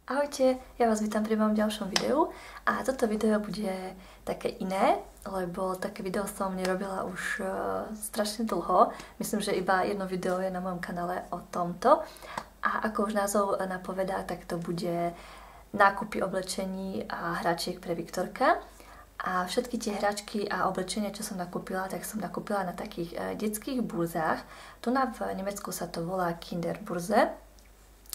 Ahojte, ja vás vítam pri mojom ďalšom videu a toto video bude také iné, lebo také video som nerobila už strašne dlho. Myslím, že iba jedno video je na mojom kanále o tomto a ako už názov napovedá, tak to bude nákupy oblečení a hračiek pre Viktorka. A všetky tie hračky a oblečenia, čo som nakúpila, tak som nakúpila na takých detských burzách. Tu v Nemecku sa to volá Kinderburze.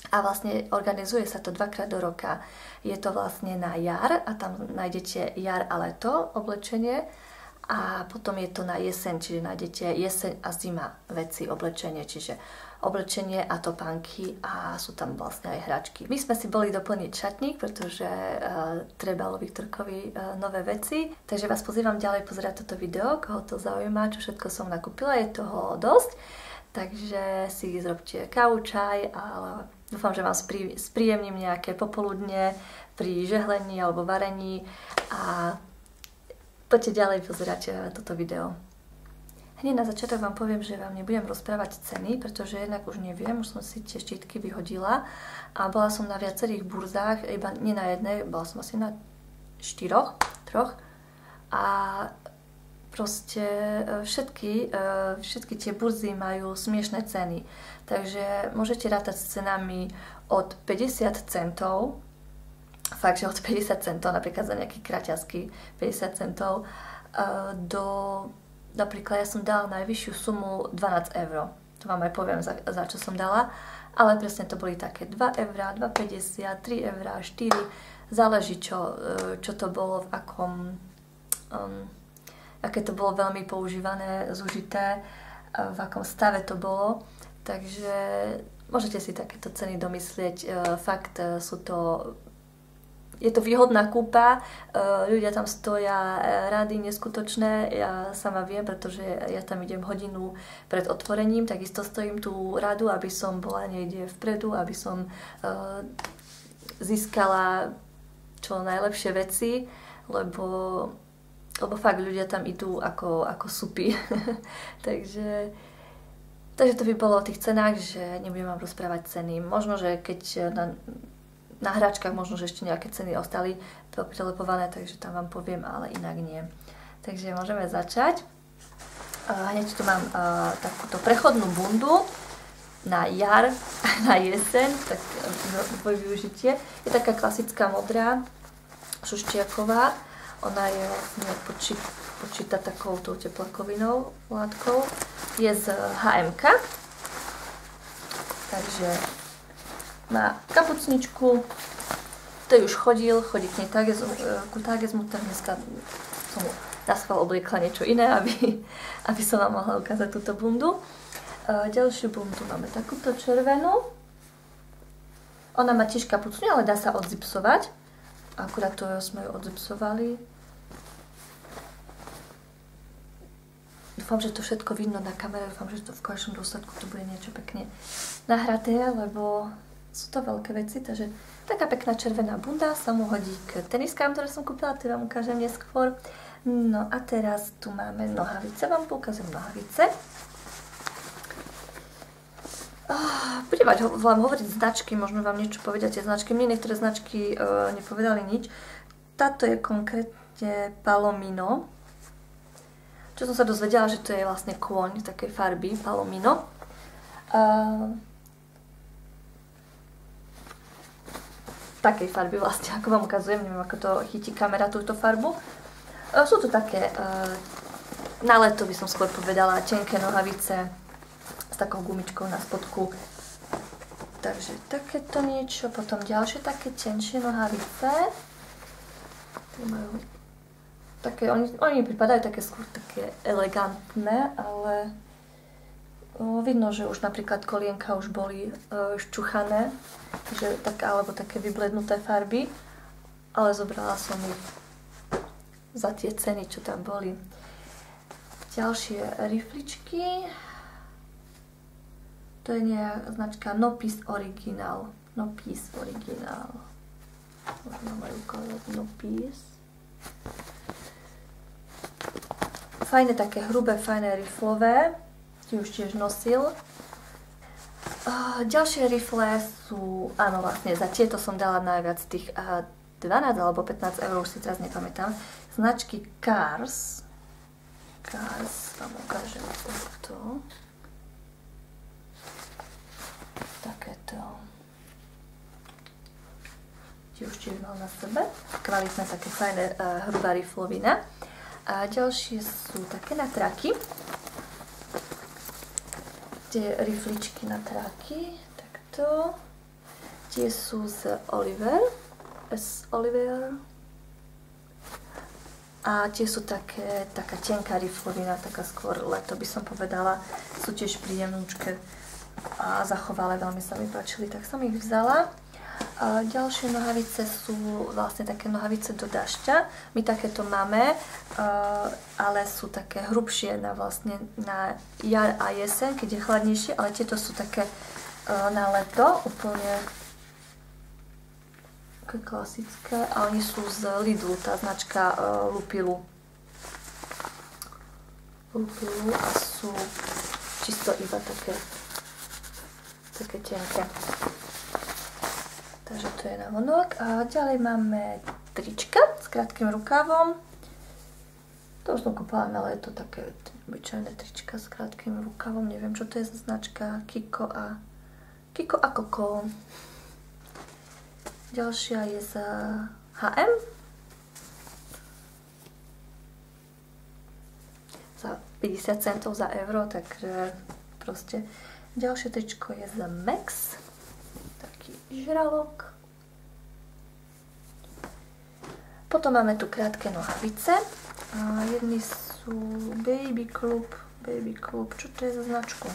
A vlastne organizuje sa to dvakrát do roka. Je to vlastne na jar a tam nájdete jar a leto oblečenie a potom je to na jeseň, čiže nájdete jeseň a zima veci, oblečenie, čiže oblečenie a topánky a sú tam vlastne aj hračky. My sme si boli doplniť šatník, pretože trebalo Viktorkovi nové veci, takže vás pozývam ďalej pozerať toto video, koho to zaujíma, čo všetko som nakúpila, je toho dosť. Takže si zrobte kávu, čaj a dúfam, že vám spríjemním nejaké popoludne pri žehlení alebo varení a poďte ďalej pozerať toto video. Hneď na začiatok vám poviem, že vám nebudem rozprávať ceny, pretože jednak už neviem, už som si tie štítky vyhodila a bola som na viacerých burzách, iba nie na jednej, bola som asi na 4, 3 a proste všetky tie burzy majú smiešné ceny. Takže môžete rátať s cenami od 50 centov, fakt, že od 50 centov, napríklad za nejaký kraťasky 50 centov, do, napríklad ja som dala najvyššiu sumu 12 eur. To vám aj poviem, za čo som dala, ale presne to boli také 2 eur, 2,50, 3 eur, 4, záleží čo to bolo, v akom aké to bolo veľmi používané, zužité, v akom stave to bolo. Takže môžete si takéto ceny domyslieť. Fakt je to výhodná kúpa, ľudia tam stoja rady neskutočné, ja sama viem, pretože ja tam idem hodinu pred otvorením, takisto stojím tú radu, aby som bola niekde vpredu, aby som získala čo najlepšie veci, lebo fakt ľudia tam idú ako supy. takže to by bolo o tých cenách, že nebudem vám rozprávať ceny. Možno, že keď na hračkách možno, že ešte nejaké ceny ostali prelepované, takže tam vám poviem, ale inak nie. Takže môžeme začať. Hneď tu mám takúto prechodnú bundu na jar, na jeseň, tak dvoj využitie. Je taká klasická modrá, šuščiaková. Ona je vlastne počíta takouto teplakovinou látkou. Je z HMK. Takže má kapucničku. To už chodí k nej ku Tagesmu, tak dneska som na schvál obliekla niečo iné, aby som vám mohla ukázať túto bundu. Ďalšiu bundu máme takúto červenú. Ona má tiež kapucňu, ale dá sa odzipsovať. Akurát to sme ju odzipsovali. Dúfam, že to všetko vidno na kamere, dúfam, že to v konečnom dôsledku to bude niečo pekne nahraté, lebo sú to veľké veci, takže taká pekná červená bunda sa mu hodí k teniskám, ktoré som kúpila, tie vám ukážem neskôr. No a teraz tu máme nohavice, vám poukazujem nohavice. Budem vám hovoriť značky, možno vám niečo povedia tie značky. Mne niektoré značky nepovedali nič. Táto je konkrétne Palomino. Čo som sa dozvedela, že to je vlastne kôň takej farby, Palomino. Takej farby vlastne, ako vám ukazujem, neviem ako to chytí kamera túto farbu. Sú to také, na leto by som skôr povedala, tenké nohavice s takou gumičkou na spodku. Takže takéto niečo, potom ďalšie také tenšie nohavice. Tu majú také, oni pripadajú také skôr také elegantné, ale vidno, že už napríklad kolienka už boli ščuchané, alebo také vyblednuté farby, ale zobrala som ich za tie ceny, čo tam boli. Ďalšie rifličky. To je značka Nopis Original. Nopis Original. Možno majú ukázať Nopis. Fajné, také hrubé, fajné riflové. Ty už tiež nosil. Ďalšie rifle sú, áno vlastne, za tieto som dala najviac tých 12 alebo 15 eur, už si teraz nepamätám. Značky Cars. Cars, vám ukážem takto. Takéto. Tie už tiež mal na sebe. Kvalitná, také fajné, hrubá riflovina. A ďalšie sú také na traky. Tie rifličky na traky. Takto. Tie sú z Oliver. A tie sú taká tenká riflovina, taká skôr leto by som povedala. Sú tiež príjemnúčke a zachovalé, veľmi sa mi páčili, tak som ich vzala. A ďalšie nohavice sú vlastne také nohavice do dažďa. My takéto máme, ale sú také hrubšie na jar a jeseň, keď je chladnejšie, ale tieto sú také na leto, úplne klasické, a oni sú z Lidlu, tá značka Lupilu. A sú čisto iba také tenké. Takže to je na vonok. A ďalej máme trička s krátkym rukavom. To už som kúpala, ale je to také obyčajné trička s krátkym rukavom. Neviem, čo to je za značka. Kiko a Koko. Ďalšia je z H&M. Za 50 centov za euro, takže proste. Ďalšie tričko je z Max. Taký žralok. Potom máme tu krátke nohavice. A jedni sú Baby Club. Čo to je za značku?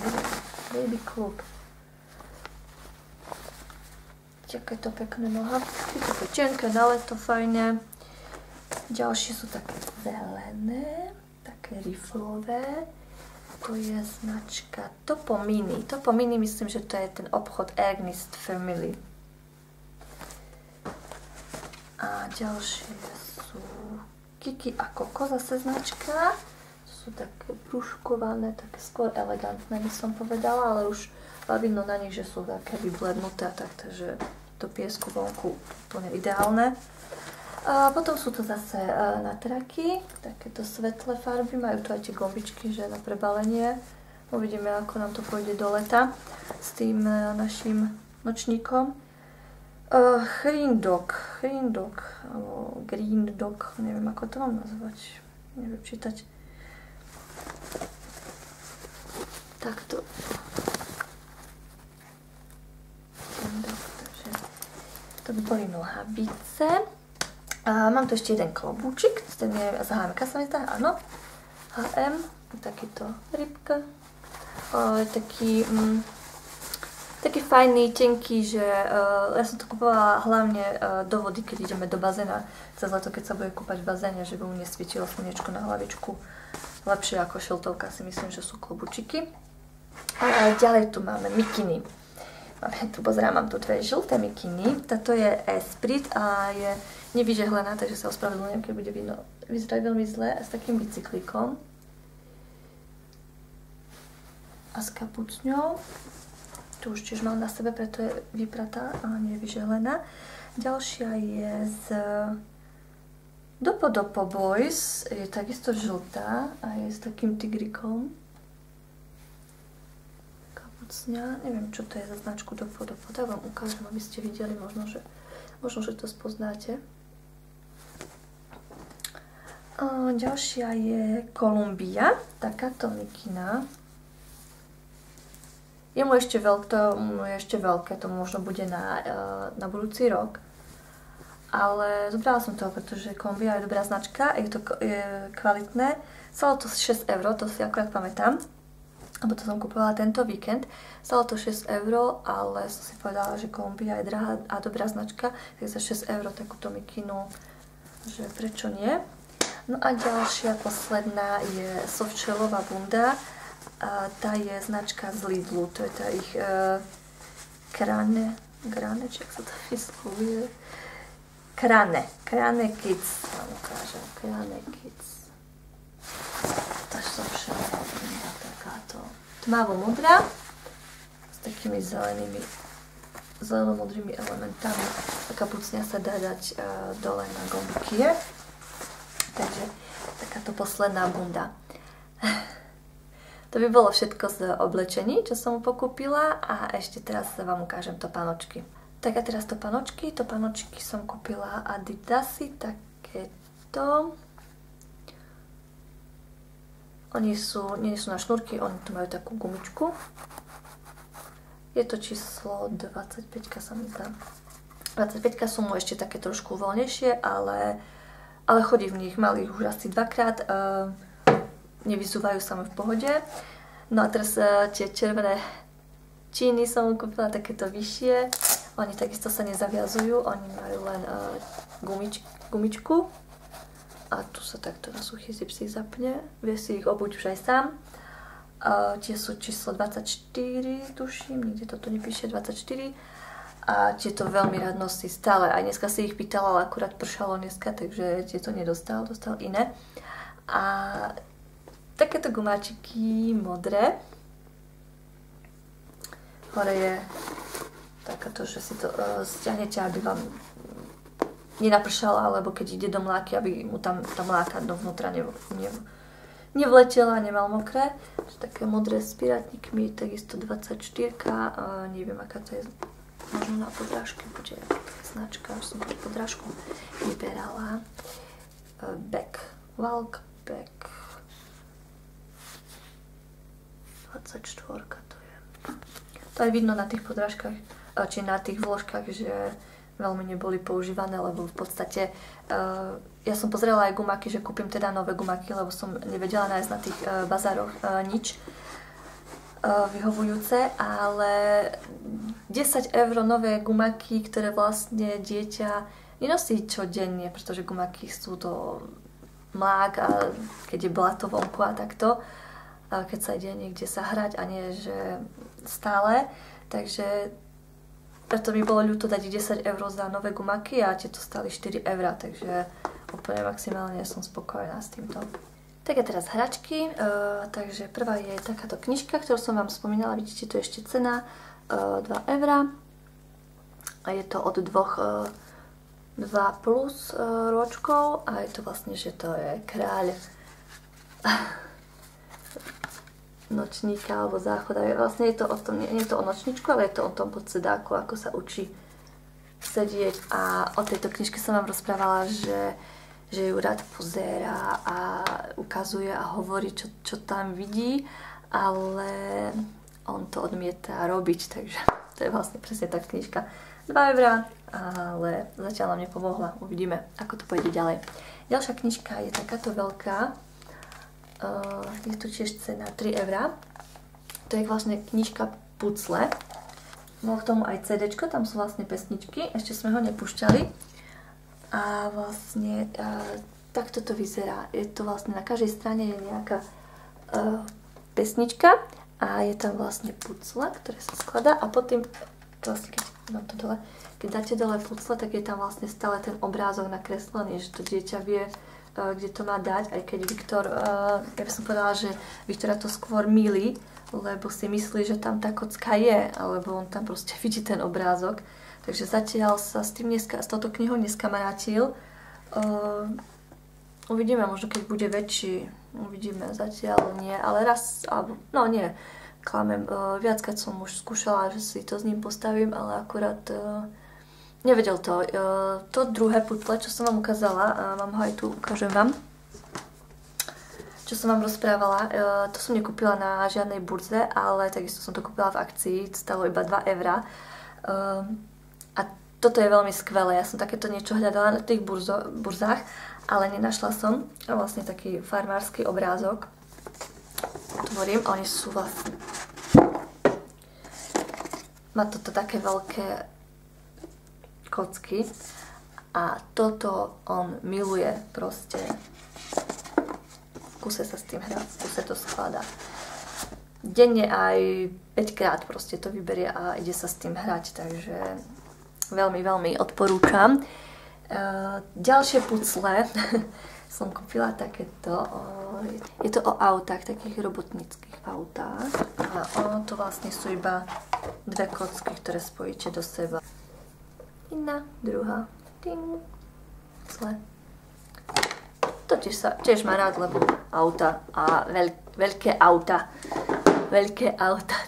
Baby Club. Takéto pekné nohavice, také tenké na leto, fajne. Ďalšie sú také zelené, také riflové. To je značka Topo Mini. Topo Mini, myslím, že to je ten obchod Ernst Family. A ďalšie sú Kiki a Koko, zase značka. To sú také brúškované, také skôr elegantné, by som povedala, ale už vidno na nich, že sú také vyblednuté, takže do piesku vonku úplne ideálne. A potom sú to zase na traky, takéto svetlé farby, majú tu aj tie gombičky, že na prebalenie. Uvidíme, ako nám to pôjde do leta s tým našim nočníkom. Green Dog, neviem, ako to mám nazvať, neviem čítať. Takto. Takže to by boli nohavice. A mám tu ešte jeden klobúčik, ten je z H&M, sa mi zdá, áno. H&M, takýto rybka. Taký fajný, tenký, že ja som to kupovala hlavne do vody, keď ideme do bazéna. Cez leto, keď sa bude kúpať v bazéne, že by mu nesvietilo slnečko na hlavičku. Lepšie ako šiltovka, si myslím, že sú klobúčiky. A ďalej tu máme mikiny. Mám tu dve žlté mikiny. Táto je Esprit a je nevyžehlená, takže sa ospravedlňujem, keď bude vyzerať veľmi zle, a s takým bicyklíkom. A s kapucňou. Tu už tiež mám na sebe, preto je vypratá a nie je vyžehlená. Ďalšia je z Dopo Boys. Je takisto žltá a je s takým tigrikom. Neviem, čo to je za značku Dopo. Tak vám ukážem, aby ste videli, možno, že to spoznáte. Ďalšia je Columbia, takáto mikina. Je mu ešte veľké, to možno bude na budúci rok. Ale zobrala som to, pretože Columbia je dobrá značka, je kvalitné. Stalo to 6 eur, to si akorát pamätám. Lebo to som kupovala tento víkend. Stalo to 6 eur, ale som si povedala, že Columbia je drahá a dobrá značka, tak za 6 eur takúto mikinu, že prečo nie. No a ďalšia, posledná je softšelová bunda. A tá je značka z Lidlu, to je tá ich Krane, či jak sa to vyslovuje? Krane Kids, vám ukážem, Krane Kids. Tá softšelová bunda, takáto tmavo modrá, s takými zeleno-modrými elementami. Taká pucňa sa dá dať dole na gombiky. Takže takáto posledná bunda. To by bolo všetko z oblečení, čo som pokúpila, a ešte teraz vám ukážem topánočky. Tak a teraz topánočky som kúpila Adidasy, takéto. Oni nie sú na šnúrky, oni tu majú takú gumičku. Je to číslo 25, sa mi zdá. 25 sú mu ešte také trošku voľnejšie, ale chodí v nich, mali ich už asi dvakrát. Nevyzúvajú sa mi v pohode. No a teraz tie červené číny som kúpila, takéto vyššie. Oni takisto sa nezaviazujú, oni majú len gumičku. A tu sa takto na suchý zip si zapne. Vie si ich obuť už aj sám. Tie sú číslo 24, tuším, nikde toto nepíše, 24. A tieto veľmi rád nosí stále. Aj dneska si ich pýtala, ale akurát pršalo dneska, takže tieto dostal iné. A takéto gumáčiky modré. Hore je takáto, že si to stiahnete, aby vám nenapršala, alebo keď ide do mláky, aby mu tam tá mláka dovnútra nevletela, nemal mokré. Také modré s pirátnikmi, takisto 24, neviem aká to je, možno na podrážke, bude značka, už som tú podrážku vyberala. Walk back 24 to je. To aj vidno na tých podrážkach, či na tých vložkách, že veľmi neboli používané, lebo v podstate ja som pozerala aj gumáky, že kúpim teda nové gumáky, lebo som nevedela nájsť na tých bazároch nič vyhovujúce, ale 10 € nové gumáky, ktoré vlastne dieťa nenosí čo denne, pretože gumáky sú to mlák a keď je blato vonku a takto, keď sa ide niekde sa hrať a nie, že stále, takže preto mi bolo ľúto dať 10 € za nové gumáky a tieto stali 4 €, takže úplne maximálne som spokojná s týmto. Tak a teraz hračky, takže prvá je takáto knižka, ktorú som vám spomínala, vidíte, tu je ešte cena 2 € a je to od 2 plus rôčkov a je to vlastne, že to je kráľ nočníka alebo záchoda. Vlastne je to o tom, nie je to o nočničku, ale je to o tom podsedáku, ako sa učí sedieť. A o tejto knižke som vám rozprávala, že ju rád pozerá a ukazuje a hovorí, čo tam vidí, ale on to odmieta robiť, takže to je vlastne presne tá knižka. 2 €, ale zatiaľ nám nepomohla. Uvidíme, ako to pôjde ďalej. Ďalšia knižka je takáto veľká. Je tu tiež cena 3 €. To je vlastne knižka Pucle. Bolo k tomu aj CDčko, tam sú vlastne pesničky, ešte sme ho nepúšťali. A vlastne takto to vyzerá. Je to vlastne na každej strane je nejaká pesnička a je tam vlastne pucle, ktoré sa skladá a potom vlastne keď dáte dole pucle, tak je tam vlastne stále ten obrázok nakreslený, že to dieťa vie, kde to má dať, aj keď Viktor, ja by som povedala, že Viktora to skôr mýli, lebo si myslí, že tam tá kocka je, alebo on tam proste vidí ten obrázok. Takže zatiaľ sa s touto knihou neskamarátil. Uvidíme, možno keď bude väčší, uvidíme, zatiaľ nie, ale raz, alebo, no nie, klamem, viackrát som už skúšala, že si to s ním postavím, ale akurát nevedel to. To druhé putle, čo som vám ukázala, mám ho aj tu, ukážem vám, čo som vám rozprávala, to som nekúpila na žiadnej burze, ale takisto som to kúpila v akcii, stalo iba 2 €. A toto je veľmi skvelé, ja som takéto niečo hľadala na tých burzách, ale nenašla som. Vlastne taký farmársky obrázok. Otvorím, oni sú vlastne... Má toto také veľké kocky a toto on miluje proste. V kuse sa s tým hrá, v kuse to skladá. Denne aj 5 krát proste to vyberie a ide sa s tým hrať, takže veľmi, veľmi odporúčam. Ďalšie pucle som kúpila takéto, je to o autách, takých robotnických autách. A ono to vlastne sú iba dve kocky, ktoré spojíte do seba. Jedna, druhá, ting, zle. To tiež má rád, lebo auta a veľké auta,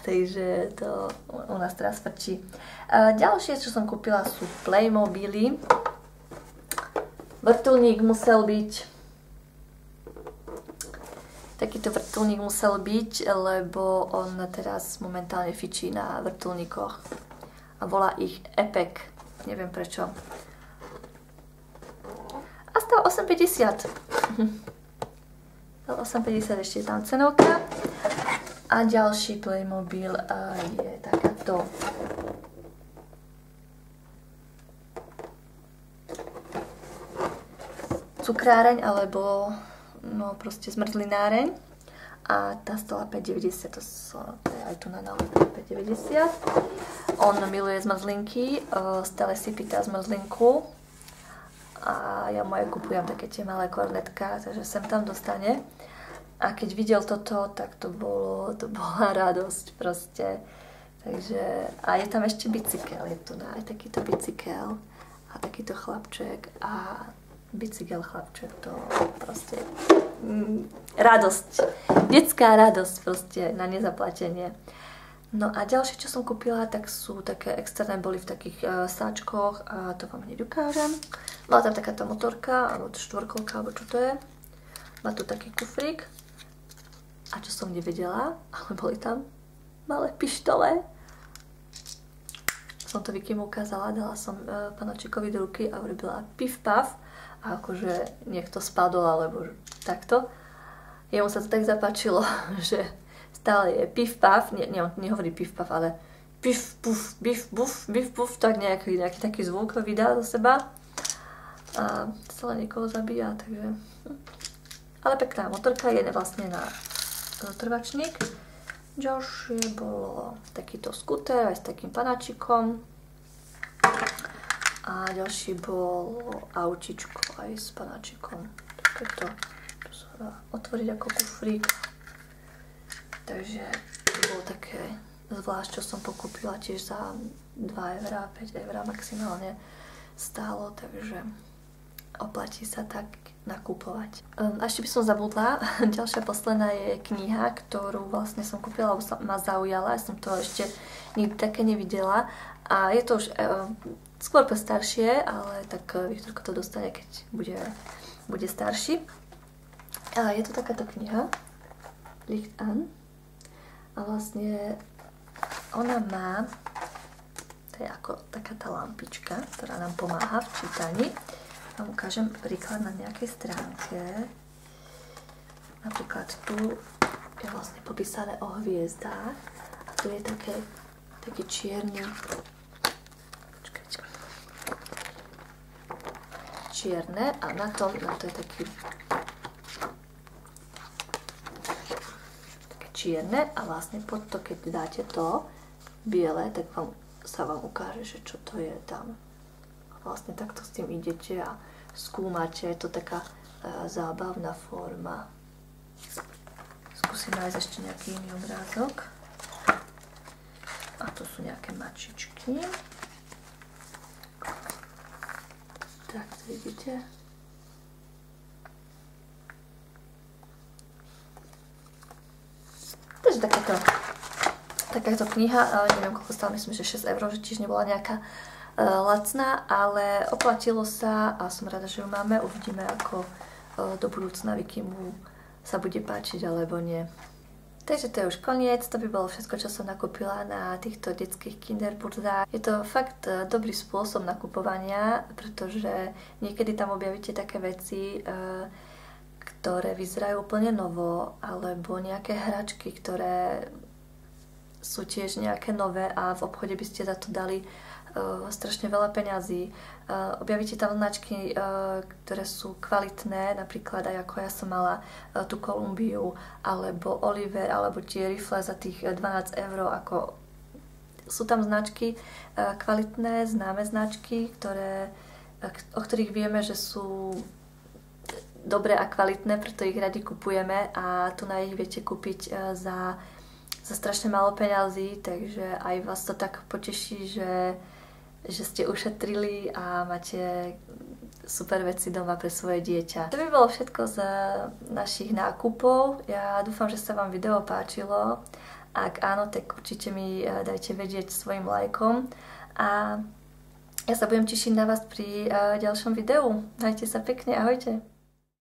takže to u nás teraz frčí. Ďalšie, čo som kúpila, sú Playmobily. Vrtuľník musel byť. Takýto vrtuľník musel byť, lebo on teraz momentálne fičí na vrtuľníkoch a volá ich Epic. Neviem prečo. A stal 8,50. 8,50 ešte je tam cenovka. A ďalší Playmobil je takáto. Cukráreň alebo no proste zmrzlináreň a tá stala 5,90, to je aj tu na nálepke 5,90. On miluje zmrzlinky, stále si pýta zmrzlinku a ja mu aj kupujem také tie malé kornetka, takže sem tam dostane. A keď videl toto, tak to bola radosť proste. Takže, a je tam ešte bicykel, je tu aj takýto bicykel a takýto chlapček a bicykel chlapček, to proste radosť, detská radosť proste na nezaplatenie. No a ďalšie, čo som kúpila, tak sú také externé, boli v takých sáčkoch a to vám hneď ukážem. Bola tam takáto motorka, alebo štvorkolka, alebo čo to je. Má tu taký kufrík. A čo som nevedela, ale boli tam malé pištole. Som to Vicky mu ukázala, dala som panočikovi do ruky a urobila pif paf. A akože niekto spadol, alebo takto. Jemu sa to tak zapáčilo, že stále je pif paf, on nehovorí pif paf, ale pif puf, bif buf, bif buf, tak nejaký taký zvuk vydá do seba. A stále niekoho zabíja, takže. Ale pekná motorka, je vlastne na trvačník. Ďalšie bolo takýto skuter aj s takým panáčikom. A ďalší bol autičko aj s panáčikom. Takéto, tu sa dá otvoriť ako kufrík. Takže to bolo také zvlášť, čo som pokúpila tiež za 2 €, 5 € maximálne stálo, takže oplatí sa tak nakupovať. A ešte by som zabudla, ďalšia posledná je kniha, ktorú vlastne som kúpila, lebo ma zaujala, ja som to ešte nikdy také nevidela. A je to už skôr pre staršie, ale tak Viktorko to dostane, keď bude starší. A je to takáto kniha, Licht an. A vlastne ona má, to je ako taká tá lampička, ktorá nám pomáha v čítaní. Vám ukážem príklad na nejakej stránke. Napríklad tu je vlastne popísané o hviezdách. A tu je taký čierny, čierne a na to je také čierne a vlastne pod to, keď dáte to biele, tak sa vám ukáže, že čo to je tam. A vlastne takto s tým idete a skúmate, je to taká zábavná forma. Skúsim nájsť ešte nejaký iný obrázok. A to sú nejaké mačičky. Tak, to vidíte. Takže takáto kniha, neviem koľko stála, myslím, že 6 €, že tiež nebola nejaká lacná, ale oplatilo sa a som rada, že ju máme. Uvidíme, ako do budúcna Vicky mu sa bude páčiť alebo nie. Takže to je už koniec, to by bolo všetko, čo som nakúpila na týchto detských kinderburzách. Je to fakt dobrý spôsob nakupovania, pretože niekedy tam objavíte také veci, ktoré vyzerajú úplne novo, alebo nejaké hračky, ktoré sú tiež nejaké nové a v obchode by ste za to dali strašne veľa peňazí. Objavíte tam značky, ktoré sú kvalitné, napríklad aj ako ja som mala tú Kolumbiu, alebo Oliver, alebo tie rifle za tých 12 €. Ako sú tam značky kvalitné, známe značky, o ktorých vieme, že sú dobré a kvalitné, preto ich radi kupujeme a tu na ich viete kúpiť za strašne málo peňazí, takže aj vás to tak poteší, že ste ušetrili a máte super veci doma pre svoje dieťa. To by bolo všetko z našich nákupov. Ja dúfam, že sa vám video páčilo. Ak áno, tak určite mi dajte vedieť svojim lajkom a ja sa budem tešiť na vás pri ďalšom videu. Majte sa pekne, ahojte!